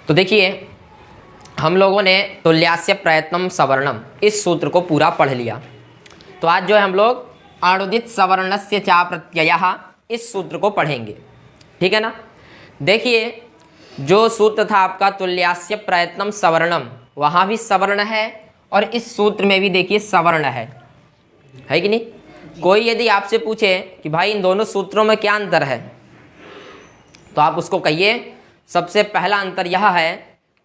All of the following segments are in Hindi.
तो देखिए हम लोगों ने तुल्यास्य प्रयत्नम सवर्णम इस सूत्र को पूरा पढ़ लिया। तो आज जो है हम लोग अणुदित सवर्णस्य चा प्रत्ययः इस सूत्र को पढ़ेंगे, ठीक है ना। देखिए जो सूत्र था आपका तुल्यास्य प्रयत्नम सवर्णम, वहाँ भी सवर्ण है और इस सूत्र में भी देखिए सवर्ण है कि नहीं। कोई यदि आपसे पूछे कि भाई इन दोनों सूत्रों में क्या अंतर है, तो आप उसको कहिए सबसे पहला अंतर यह है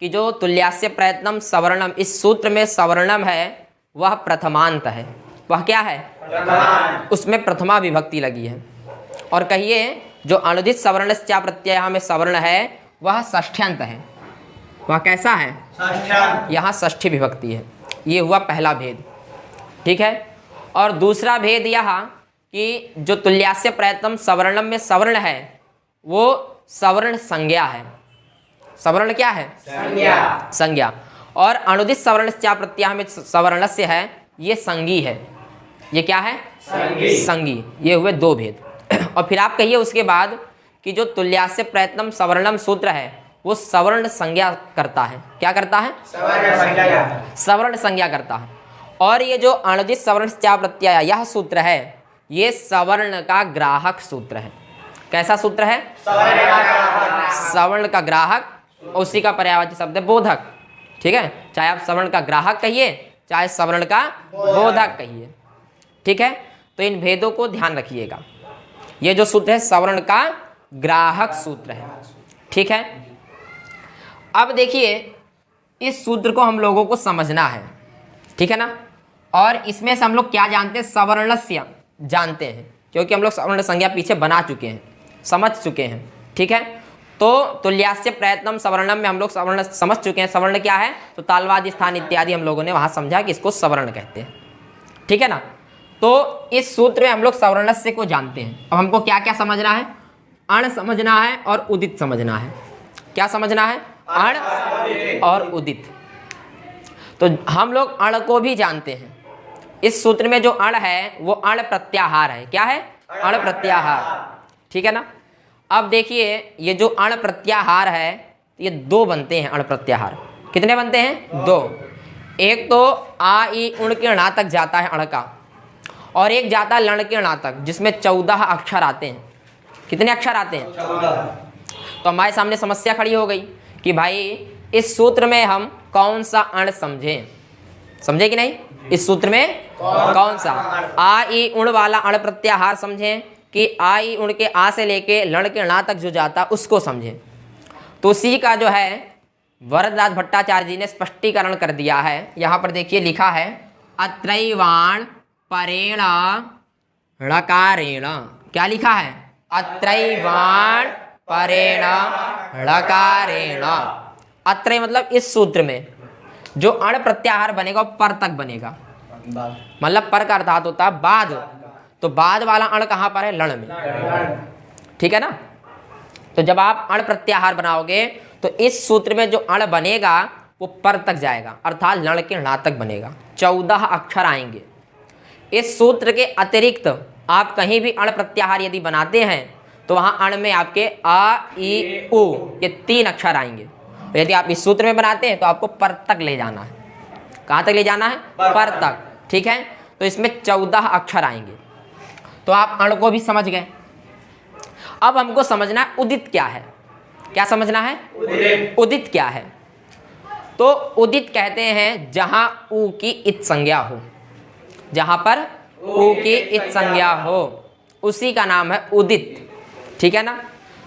कि जो तुल्यास्य प्रयत्नम सवर्णम इस सूत्र में सवर्णम है वह प्रथमांत है। वह क्या है? उसमें प्रथमा विभक्ति लगी है। और कहिए जो अणुदित सवर्णस्य प्रत्यय में सवर्ण है वह षष्ठ्यंत है। वह कैसा है? यहाँ षष्ठी विभक्ति है। ये हुआ पहला भेद, ठीक है। और दूसरा भेद यह कि जो तुल्यास्य प्रयत्नम सवर्णम में सवर्ण है वो सवर्ण संज्ञा है। सवर्ण क्या है? संज्ञा। और अणुदित सवर्णस्य प्रत्यय में सवर्णस्य है ये संगी है। ये क्या है? संगी। ये हुए दो भेद। और फिर आप कहिए उसके बाद कि जो तुल्यास्य प्रयत्नम सवर्णम सूत्र है वो सवर्ण संज्ञा करता है। क्या करता है? सवर्ण संज्ञा करता है। और ये जो अणुदित सवर्णस्य प्रत्यय यह सूत्र है ये सवर्ण का ग्राहक सूत्र है। कैसा सूत्र है? सवर्ण का ग्राहक। उसी का पर्यायवाची शब्द है बोधक, ठीक है। चाहे आप सवर्ण का ग्राहक कहिए चाहे सवर्ण का बोधक कहिए, ठीक है। तो इन भेदों को ध्यान रखिएगा। ये जो सूत्र है सवर्ण का ग्राहक सूत्र है, ठीक है। अब देखिए इस सूत्र को हम लोगों को समझना है, ठीक है ना। और इसमें से हम लोग क्या जानते हैं? सवर्णस्य जानते हैं, क्योंकि हम लोग सवर्ण संज्ञा पीछे बना चुके हैं, समझ चुके हैं, ठीक है। तो तुल्यास्य प्रयत्नम सवर्णम में हम लोग सवर्ण समझ चुके हैं। सवर्ण क्या है? तो तालवाद स्थान इत्यादि हम लोगों ने वहाँ समझा कि इसको सवर्ण कहते हैं, ठीक है ना। तो इस सूत्र में हम लोग सवर्णस्य को जानते हैं। अब हमको क्या क्या समझना है? अण समझना है और उदित समझना है। क्या समझना है? अण और उदित। तो हम लोग अण को भी जानते हैं। इस सूत्र में जो अण है वो अण प्रत्याहार है। क्या है? अण प्रत्याहार, ठीक है ना। अब देखिए ये जो अण प्रत्याहार है ये दो बनते हैं। अण प्रत्याहार कितने बनते हैं? दो। एक तो आ ई उण के णा तक जाता है अण का, और एक जाता है लण के णा तक जिसमें 14 अक्षर आते हैं। कितने अक्षर आते हैं? 14। तो हमारे सामने समस्या खड़ी हो गई कि भाई इस सूत्र में हम कौन सा अण समझें? समझे कि नहीं? इस सूत्र में कौन सा आ ई उण वाला अण प्रत्याहार समझें कि आ ई उण के आ से लेके लण के णा तक जो जाता उसको समझें। तो उसी का जो है वरदराज भट्टाचार्य जी ने स्पष्टीकरण कर दिया है। यहाँ पर देखिए लिखा है अत्रैवाण परेण णकारेण। क्या लिखा है? अत्रैवाण परेण णकारेण। अत्रय मतलब इस सूत्र में जो अण प्रत्याहार बनेगा वो पर तक बनेगा। मतलब पर का अर्थात होता है बाद। तो बाद वाला अण कहाँ पर है? लण में, ठीक है ना। तो जब आप अण प्रत्याहार बनाओगे तो इस सूत्र में जो अण बनेगा वो पर तक जाएगा, अर्थात लण के णा तक बनेगा। 14 अक्षर आएंगे। इस सूत्र के अतिरिक्त आप कहीं भी अण प्रत्याहार यदि बनाते हैं तो वहाँ अण में आपके आ ई उ ये 3 अक्षर आएंगे। यदि आप इस सूत्र में बनाते हैं तो आपको पर तक ले जाना है। कहाँ तक ले जाना है? पर तक, ठीक है। तो इसमें 14 अक्षर आएंगे। तो आप अण को भी समझ गए। अब हमको समझना है उदित क्या है। क्या समझना है? उदित क्या है? तो उदित कहते हैं जहां उ की इत संज्ञा हो। जहां पर उ की इत संज्ञा हो उसी का नाम है उदित, ठीक है ना।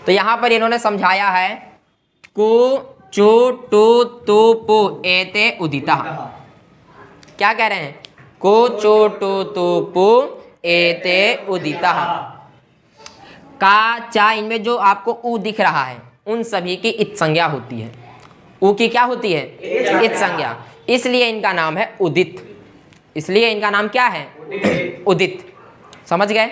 तो यहां पर इन्होंने समझाया है को चो टो तो पो एते उदिता। क्या कह रहे हैं? को चो टो तो पो एते उदिता। का चा इनमें जो आपको उ दिख रहा है उन सभी की इत संज्ञा होती है। उ की क्या होती है? इत संज्ञा। इसलिए इनका नाम है उदित। इसलिए इनका नाम क्या है? उदित। समझ गए?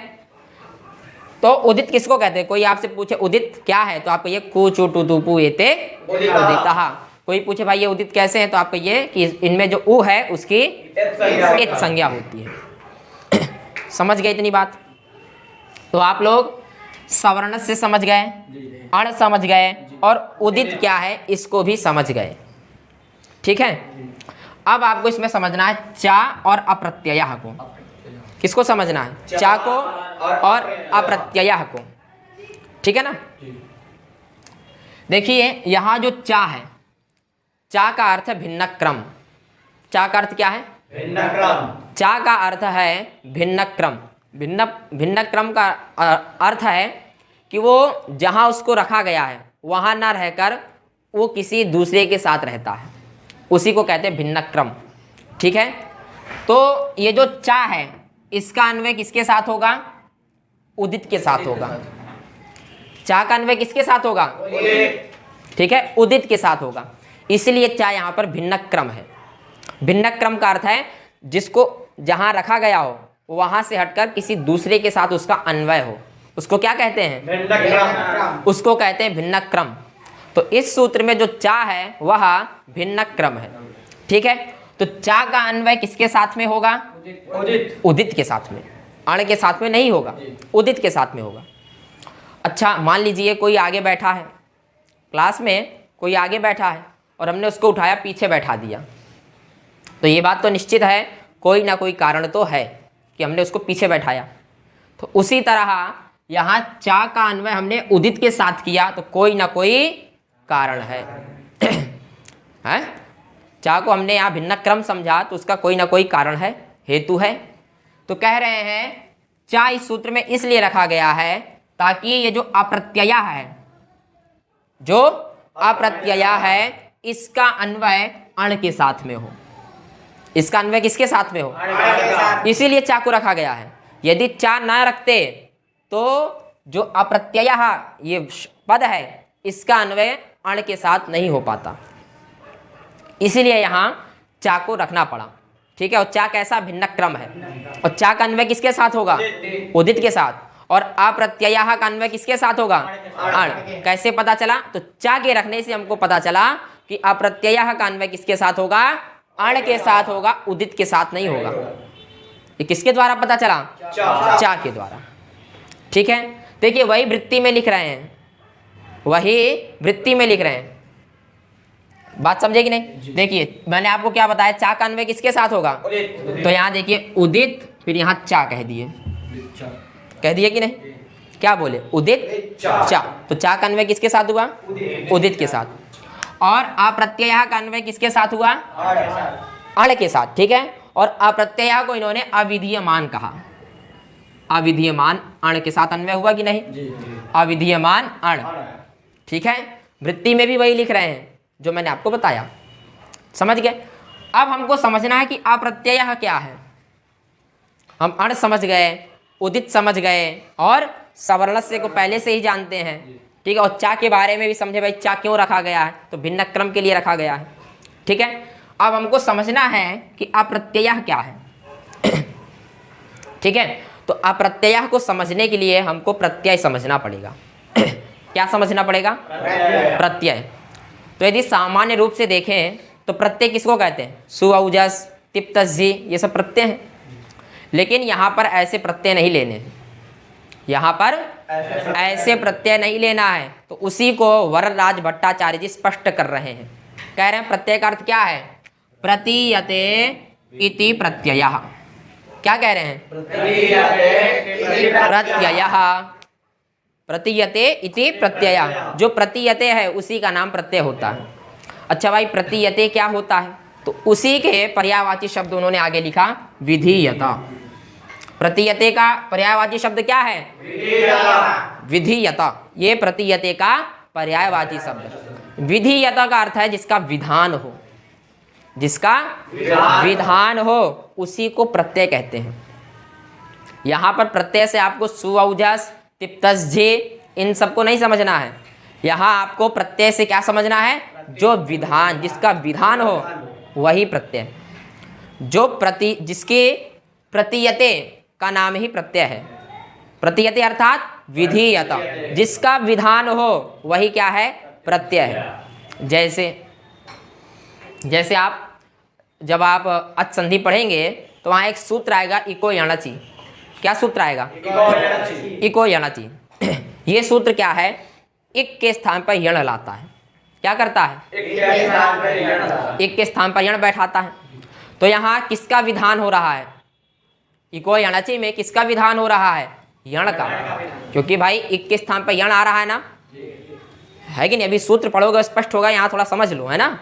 तो उदित किसको कहते हैं? कोई आपसे पूछे उदित क्या है तो आप कहिए को चो टू तू पू एते उदिता। कोई पूछे भाई ये उदित कैसे है तो आप कहिए कि इनमें जो उ है उसकी इत संज्ञा होती है। समझ गए इतनी बात? तो आप लोग सवर्ण से समझ गए, अण समझ गए, और उदित क्या है इसको भी समझ गए। ठीक है, अब आपको इसमें समझना है चा और अप्रत्यय को। किसको समझना है? चा को और अप्रत्यय को। ठीक है ना। देखिए यहाँ जो चा है, चा का अर्थ है भिन्न क्रम। चा का अर्थ क्या है? भिन्न क्रम। चा का अर्थ है भिन्न क्रम। भिन्न भिन्न क्रम का अर्थ है कि वो जहाँ उसको रखा गया है वहाँ ना रहकर वो किसी दूसरे के साथ रहता है, उसी को कहते हैं भिन्न क्रम। ठीक है, तो ये जो चा है इसका अन्वय किसके साथ होगा? उदित के साथ होगा। चा का अन्वय किसके साथ होगा? ठीक है, उदित के साथ होगा। इसलिए चा यहाँ पर भिन्न क्रम है। भिन्न क्रम का अर्थ है जिसको जहाँ रखा गया हो वहाँ से हटकर किसी दूसरे के साथ उसका अन्वय हो, उसको क्या कहते हैं? भिन्न क्रम। उसको कहते हैं भिन्न क्रम। तो इस सूत्र में जो चा है वह भिन्न क्रम है। ठीक है, तो चा का अन्वय किसके साथ में होगा? उदित। उदित के साथ में, अण के साथ में नहीं होगा, उदित के साथ में होगा। अच्छा, मान लीजिए कोई आगे बैठा है, क्लास में कोई आगे बैठा है और हमने उसको उठाया पीछे बैठा दिया, तो ये बात तो निश्चित है कोई ना कोई कारण तो है कि हमने उसको पीछे बैठाया। तो उसी तरह यहाँ चा का अन्वय हमने उदित के साथ किया तो कोई ना कोई कारण है। हैं? चा को हमने यहाँ भिन्न क्रम समझा तो उसका कोई ना कोई कारण है, हेतु है। तो कह रहे हैं चा इस सूत्र में इसलिए रखा गया है ताकि ये जो अप्रत्यय है, जो अप्रत्यय है इसका अन्वय अण के साथ में हो। इसका अन्वय किसके साथ में हो? इसीलिए चा को रखा गया है। यदि चा ना रखते तो जो अप्रत्यय ये पद है इसका अन्वय अण के साथ नहीं हो पाता, इसीलिए यहाँ चा को रखना पड़ा। ठीक है, और चा कैसा? भिन्न क्रम है। और चा का अन्वय किसके साथ होगा? उदित के साथ। और अप्रत्यय का अन्वय किसके साथ होगा? अण। कैसे पता चला? तो चा के रखने से हमको पता चला कि अप्रत्यय का अन्वय किसके साथ होगा? अण के साथ होगा, उदित के साथ नहीं होगा। ये किसके द्वारा पता चला? चा के द्वारा। ठीक है, देखिए वही वृत्ति में लिख रहे हैं, वही वृत्ति में लिख रहे हैं। बात समझे कि नहीं? देखिए मैंने आपको क्या बताया, चा का अन्वय किसके साथ होगा? तो यहाँ देखिए उदित, फिर यहाँ चा कह दिए, कह दिए कि नहीं? क्या बोले? उदित चा। तो चा का अन्वय किसके साथ हुआ? उदित के साथ। और अप्रत्यय का अन्वय किसके साथ हुआ? अण के साथ। ठीक है, और अप्रत्यय को इन्होंने अविधीयमान कहा। अविधीयमान अण के साथ अन्वय हुआ कि नहीं? अविधीयमान अण। ठीक है, वृत्ति में भी वही लिख रहे हैं जो मैंने आपको बताया। समझ गए? अब हमको समझना है कि अप्रत्यय क्या है। हम अण समझ गए, उदित समझ गए और सवर्णस्य को पहले से ही जानते हैं। ठीक है, और चा के बारे में भी समझे भाई चा क्यों रखा गया है, तो भिन्न क्रम के लिए रखा गया है। ठीक है, अब हमको समझना है कि अप्रत्यय क्या है। ठीक है, तो अप्रत्यय को समझने के लिए हमको प्रत्यय समझना पड़ेगा। क्या समझना पड़ेगा? प्रत्यय। तो यदि सामान्य रूप से देखें तो प्रत्यय किसको कहते हैं? सु, औजस, तिप्तस, जी, ये सब प्रत्यय हैं। लेकिन यहाँ पर ऐसे प्रत्यय नहीं लेने हैं, यहाँ पर ऐसे प्रत्यय नहीं लेना है। तो उसी को वरराज भट्टाचार्य जी स्पष्ट कर रहे हैं। कह रहे हैं प्रत्यय का अर्थ क्या है? प्रतीयते इति प्रत्ययः। क्या कह रहे हैं? प्रत्ययः। प्रतीयते इति प्रत्ययः। जो प्रतीयते है उसी का नाम प्रत्यय होता है। अच्छा भाई, प्रतीयते क्या होता है? तो उसी के पर्यायवाची शब्द उन्होंने आगे लिखा, विधीयता। प्रतीयते का पर्यायवाची शब्द क्या है? विधीयता। ये प्रतीयते का पर्यायवाची शब्द। विधीयता का अर्थ है जिसका विधान हो, जिसका विधान हो उसी को प्रत्यय कहते हैं। यहाँ पर प्रत्यय से आपको सु, औजस, तिप्तस, जे इन सबको नहीं समझना है। यहाँ आपको प्रत्यय से क्या समझना है? जो विधान, जिसका विधान हो वही प्रत्यय। जो जिसके प्रतीयते का नाम ही प्रत्यय है। प्रतीयते अर्थात विधीयता, जिसका विधान हो वही क्या है? प्रत्यय है। जैसे आप जब आप अच संधि पढ़ेंगे तो वहाँ एक सूत्र आएगा, इको यणचि। क्या सूत्र आएगा? इको यणचि। ये सूत्र क्या है, इक के स्थान पर यण लाता है। क्या करता है, इक के स्थान पर यण बैठाता है। तो यहाँ किसका विधान हो रहा है, इको यणचि में किसका विधान हो रहा है, यण का, क्योंकि भाई इक के स्थान पर यण आ रहा है ना, है कि नहीं। अभी सूत्र पढ़ोगे स्पष्ट होगा, यहाँ थोड़ा समझ लो, है ना।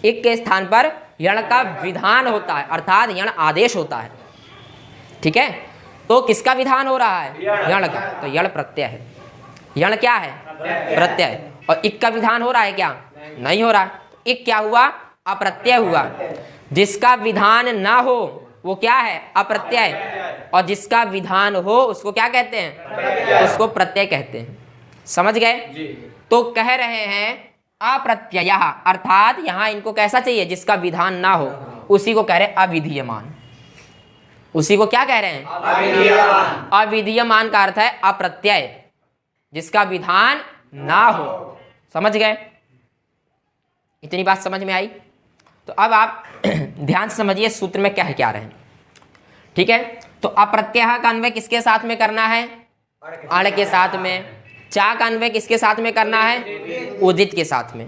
इक के स्थान पर यण का विधान होता है, अर्थात यण आदेश होता है, ठीक है। तो किसका विधान हो रहा है, यण का, तो यण प्रत्यय है। यण क्या है, प्रत्यय। और इक का विधान हो रहा है क्या, नहीं हो रहा है। इक क्या हुआ, अप्रत्यय हुआ। जिसका विधान ना हो वो क्या है, अप्रत्यय, और जिसका विधान हो उसको क्या कहते हैं, उसको प्रत्यय कहते हैं। समझ गए। तो कह रहे हैं अप्रत्यय, अर्थात यहाँ इनको कैसा चाहिए, जिसका विधान ना हो, उसी को कह रहे हैं अविधीयमान। उसी को क्या कह रहे हैं, अविधीयमान। अविधीयमान का अर्थ है अप्रत्यय, जिसका विधान ना हो। समझ गए, इतनी बात समझ में आई। तो अब आप ध्यान से समझिए सूत्र में क्या है, क्या रहे, ठीक है। तो अप्रत्यय का अन्वय किसके साथ में करना है, अण के साथ में। चा का अन्वय किसके साथ में करना है, उदित के साथ में,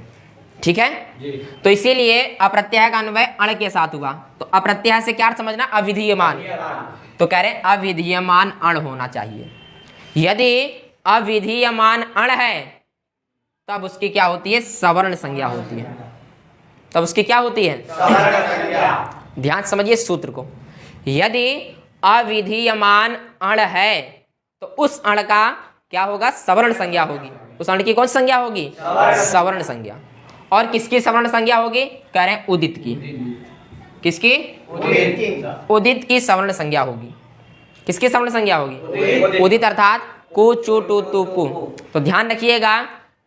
ठीक है। तो इसीलिए अप्रत्यय का अन्वय अण के साथ हुआ। तो अप्रत्यय से क्या समझना, अविधीयमान। तो कह रहे हैं अविधीयमान अण होना चाहिए। यदि अविधीयमान अण है तब उसकी क्या होती है, सवर्ण संज्ञा होती है। तब उसकी क्या होती है, ध्यान समझिए सूत्र को। यदि अविधीयमान अण है तो उस अण का क्या होगा, सवर्ण संज्ञा होगी। उस अण की कौन सी संज्ञा होगी, सवर्ण संज्ञा। और किसकी सवर्ण संज्ञा होगी, कह रहे हैं उदित की। किसकी, उदित की सवर्ण संज्ञा होगी। किसकी सवर्ण संज्ञा होगी, उदित, अर्थात कु चु टू तु कु। तो ध्यान रखिएगा,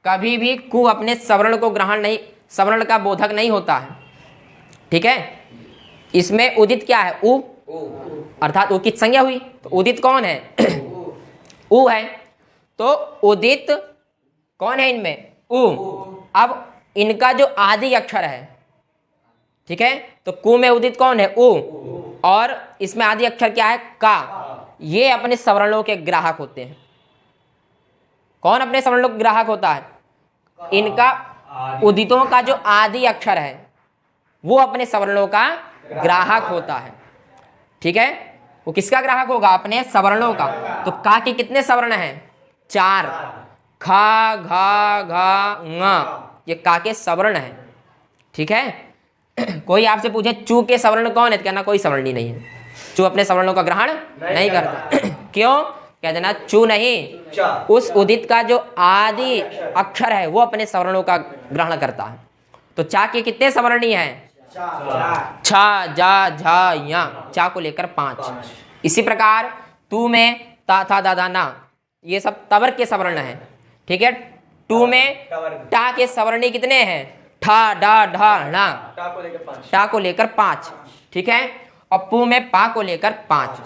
कभी भी कु अपने सवर्ण को ग्रहण नहीं, सवर्ण का बोधक नहीं होता है, ठीक है। इसमें उदित क्या है, उ, अर्थात उ की संज्ञा हुई। तो उदित कौन है, उ है। तो उदित कौन है इनमें, उ। अब इनका जो आदि अक्षर है, ठीक है, तो कु में उदित कौन है, उ, और इसमें आदि अक्षर क्या है, का। ये अपने सवर्णों के ग्राहक होते हैं। कौन अपने सवर्णों के ग्राहक होता है, इनका उदितों का जो आदि अक्षर है वो अपने सवर्णों का ग्राहक होता है, ठीक है। वो किसका ग्राहक होगा, अपने सवर्णों का। तो का के कितने सवर्ण हैं, 4, खा घा घा ङ, ये का के सवर्ण है, ठीक है। कोई आपसे पूछे चू के सवर्ण कौन है, तो कहना कोई सवर्ण ही नहीं है, चू अपने सवर्णों का ग्रहण नहीं करता। क्यों, कह देना चू नहीं, उस उदित का जो आदि अक्षर है वो अपने सवर्णों का ग्रहण करता है। तो चा के कितने सवर्णी हैं, छा जा झा या, चा को लेकर 5। इसी प्रकार तू में ता था दादा ना, ये सब तवर के सवर्ण हैं, ठीक है। टू में टा के सवर्णी कितने हैं, ठा डा ढा णा, टा को लेकर 5, ठीक है। और पू में पा को लेकर 5।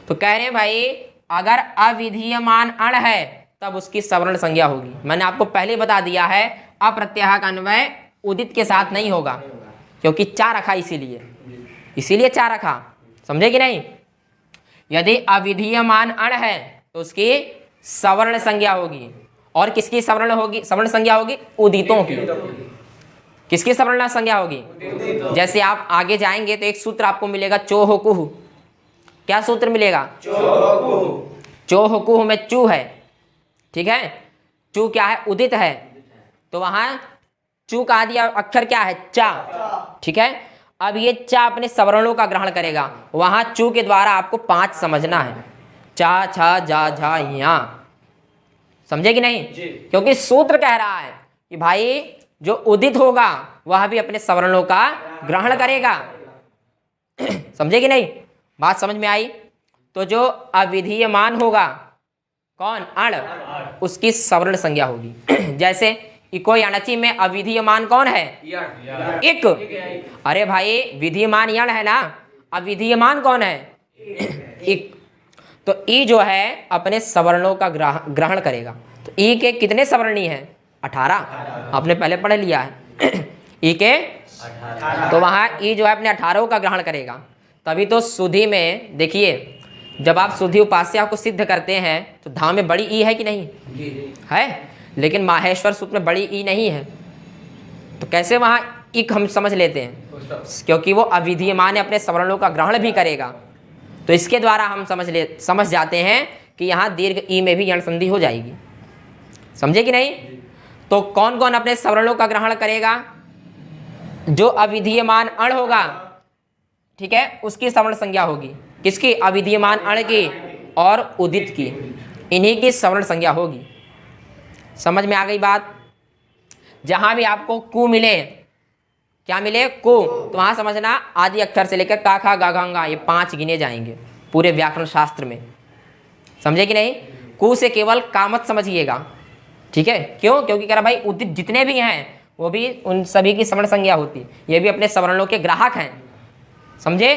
तो कह रहे हैं भाई अगर अविधीयमान अण है तब उसकी सवर्ण संज्ञा होगी। मैंने आपको पहले बता दिया है अप्रत्यय का अन्वय उदित के साथ नहीं होगा, क्योंकि 4 रखा, इसीलिए 4 रखा, समझे कि नहीं। यदि अविधीयमान अण है तो उसकी सवर्ण संज्ञा होगी। और किसकी सवर्ण होगी, सवर्ण संज्ञा होगी, उदितों की। किसकी सवर्ण संज्ञा होगी, जैसे आप आगे जाएंगे तो एक सूत्र आपको मिलेगा चोह कुह। क्या सूत्र मिलेगा, चोह कुह में चू है, ठीक है। चू क्या है, उदित है, तो वहां चू का आदि अक्षर क्या है, चा, ठीक है। अब ये चा अपने सवर्णों का ग्रहण करेगा, वहां चू के द्वारा आपको 5 समझना है, चा छा जा झा या, समझे कि नहीं। क्योंकि सूत्र कह रहा है कि भाई जो उदित होगा वह भी अपने सवर्णों का ग्रहण करेगा, समझे कि नहीं, बात समझ में आई। तो जो अविधीयमान होगा कौन, अण, उसकी सवर्ण संज्ञा होगी। जैसे इको यणचि में अविधीयमान कौन है, इक। अरे भाई विधीयमान यण है ना, अविधीयमान कौन है, इक। तो ई जो है अपने सवर्णों का ग्रहण करेगा। तो ई के कितने सवर्णी हैं, 18, आपने पहले पढ़ लिया है। ई के, तो वहाँ ई जो है अपने 18 का ग्रहण करेगा। तभी तो सुधि में देखिए जब आप शुद्धि उपास्या को सिद्ध करते हैं तो धाम में बड़ी ई है कि नहीं है, लेकिन माहेश्वर सूत्र में बड़ी ई नहीं है, तो कैसे वहाँ इक हम समझ लेते हैं? क्योंकि वो अविधीयमान अपने सवर्णों का ग्रहण भी करेगा, तो इसके द्वारा हम समझ जाते हैं कि यहाँ दीर्घ ई में भी यण संधि हो जाएगी। समझे कि नहीं? तो कौन कौन अपने सवर्णों का ग्रहण करेगा? जो अविधीयमान अण होगा, ठीक है, उसकी सवर्ण संज्ञा होगी। किसकी? अविधीयमान अण की और उदित की, इन्हीं की सवर्ण संज्ञा होगी। समझ में आ गई बात? जहां भी आपको कु मिले, क्या मिले? कु, तो वहां समझना आदि अक्षर से लेकर का खा गा गा ये 5 गिने जाएंगे पूरे व्याकरण शास्त्र में। समझे कि नहीं? कु से केवल का मत समझिएगा, ठीक है? क्यों? क्योंकि कह रहा भाई उदित जितने भी हैं वो भी उन सभी की सवर्ण संज्ञा होती है, ये भी अपने सवर्णों के ग्राहक हैं। समझे?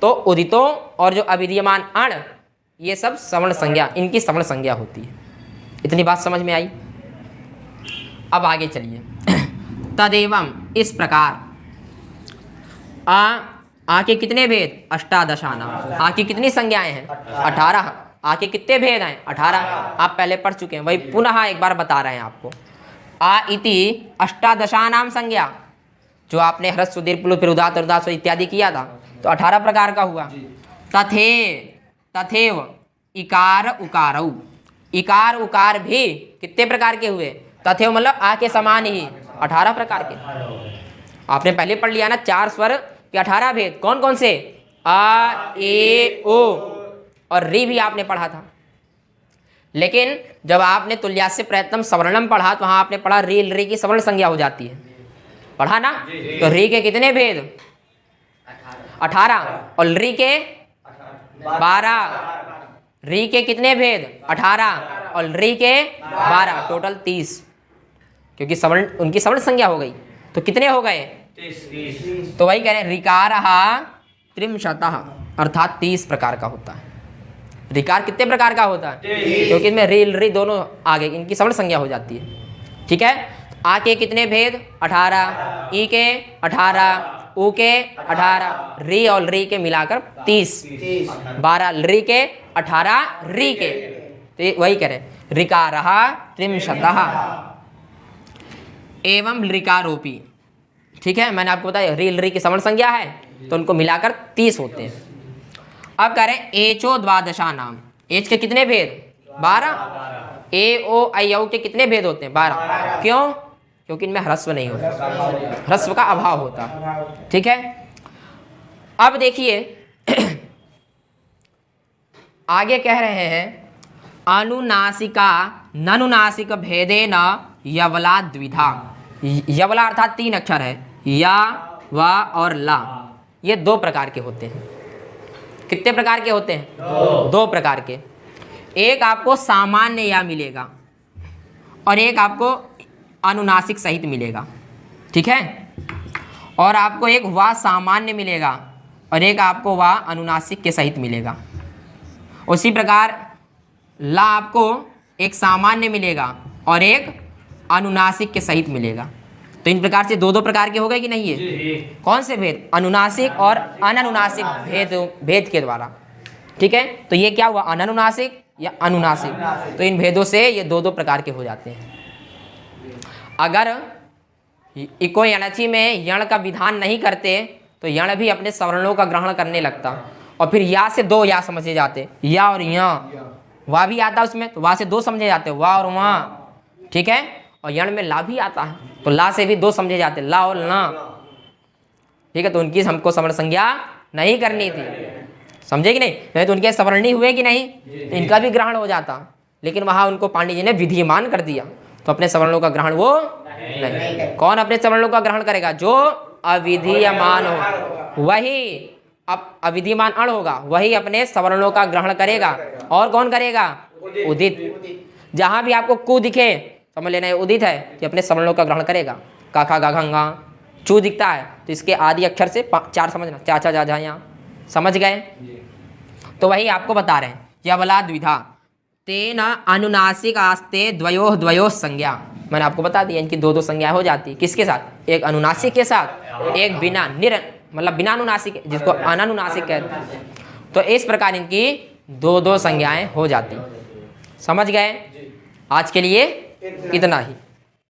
तो उदितों और जो अविधीयमान अण, ये सब सवर्ण संज्ञा, इनकी सवर्ण संज्ञा होती है। इतनी बात समझ में आई? अब आगे चलिए। तदेवं, इस प्रकार, आ के कितने भेद? अष्टादशानाम। आ की कितनी संज्ञाएं हैं? 18। आ के कितने भेद हैं? 18। आप पहले पढ़ चुके हैं, वही पुनः एक बार बता रहे हैं आपको। आ इति अष्टादशानाम संज्ञा, जो आपने ह्रस्व दीर्घ प्लुत फिर उदात्त उदात्त इत्यादि किया था, तो 18 प्रकार का हुआ। तथेव इकार उकारौ, इकार उकार भी कितने प्रकार के हुए? तथेव मतलब आ के समान ही 18 प्रकार के। आपने पहले पढ़ लिया ना, 4 स्वर के 18 भेद। कौन कौन से? आ, ए, ओ और री भी आपने पढ़ा था। लेकिन जब आपने तुल्यास्य प्रयत्नम सवर्णम पढ़ा तो वहां आपने पढ़ा री री की सवर्ण संज्ञा हो जाती है, पढ़ा ना? तो री के कितने भेद? 18। और री के 12। री के कितने भेद? 18 और री के 12, टोटल 30। क्योंकि सवर्ण, उनकी सवर्ण संज्ञा हो गई, तो कितने हो गए? 30। तो वही कह रहे हैं ऋकारः त्रिंशतः, अर्थात 30 प्रकार का होता है। ऋकार कितने प्रकार का होता है? क्योंकि इनमें री री दोनों आ गए, इनकी सवर्ण संज्ञा हो जाती है। ठीक है? आ के कितने भेद? 18। ई के 18, ऊ के 18, री और री के मिलाकर 30, 12 री के 18 री के, तो वही कह रहे हैं ऋकारः त्रिंशतः एवं ऋकारोपी। ठीक है, मैंने आपको बताया री री की सवर्ण संज्ञा है, तो उनको मिलाकर 30 होते हैं। अब कह रहे हैं एचो द्वादशा नाम। एच के कितने भेद? 12। ए ओ आई औ के कितने भेद होते हैं? 12। क्यों? क्योंकि इनमें ह्रस्व नहीं होता, ह्रस्व का अभाव होता। ठीक है, अब देखिए आगे कह रहे हैं अनुनासिका ननुनासिक भेदेन यवला द्विधा। यवला अर्थात 3 अक्षर है, या, वा और ला। ये 2 प्रकार के होते हैं। कितने प्रकार के होते हैं? 2 प्रकार के। एक आपको सामान्य या मिलेगा और एक आपको अनुनासिक सहित मिलेगा। ठीक है, और आपको एक वा सामान्य मिलेगा और एक आपको वा अनुनासिक के सहित मिलेगा। उसी प्रकार ला आपको एक सामान्य मिलेगा और एक अनुनासिक के सहित मिलेगा। तो इन प्रकार से 2 प्रकार के हो गए कि नहीं? है कौन से भेद? अनुनासिक और अननुनासिक भेद के द्वारा। ठीक है, तो ये क्या हुआ? अननुनासिक या अनुनासिक। तो इन भेदों से ये 2 प्रकार के हो जाते हैं। अगर इको यणची में यण का विधान नहीं करते तो यण भी अपने सवर्णों का ग्रहण करने लगता, और फिर या से 2 या समझे जाते, या और या। वा भी आता उसमें, तो वा से 2 समझे जाते, वाह और वहाँ। ठीक है, और यण में ला भी आता है, तो ला से भी 2 समझे जाते, ला और ना। ठीक है, तो उनकी हमको सवर्ण संज्ञा नहीं करनी थी। समझे कि नहीं? तो उनके सवर्णी हुए कि नहीं? तो इनका भी ग्रहण हो जाता, लेकिन वहाँ उनको पांडित जी ने विधिमान कर दिया, तो अपने सवर्णों का ग्रहण वो नहीं। कौन अपने सवर्णों का ग्रहण करेगा? जो अविधीयमान हो, वही अब अविधीयमान अण होगा, वही अपने सवर्णों का ग्रहण करेगा। और कौन करेगा? उदित। जहां भी आपको कु दिखे समझ लेना है उदित है, कि अपने सवर्णों का ग्रहण करेगा। काखा गा घंगा चू दिखता है तो इसके आदि अक्षर से 4 समझना, चाचा जा जा, यहाँ समझ गए? तो वही आपको बता रहे हैं यवला द्विधा तेन अनुनासिक आस्ते द्वयोः संज्ञा। मैंने आपको बता दिया इनकी 2 संज्ञा हो जाती। किसके साथ? एक अनुनासिक के साथ, एक बिना मतलब बिना अनुनासिक, जिसको अनानुनासिक कहते हैं। तो इस प्रकार इनकी दो दो संज्ञाएं हो जाती। समझ गए? आज के लिए इतना ही।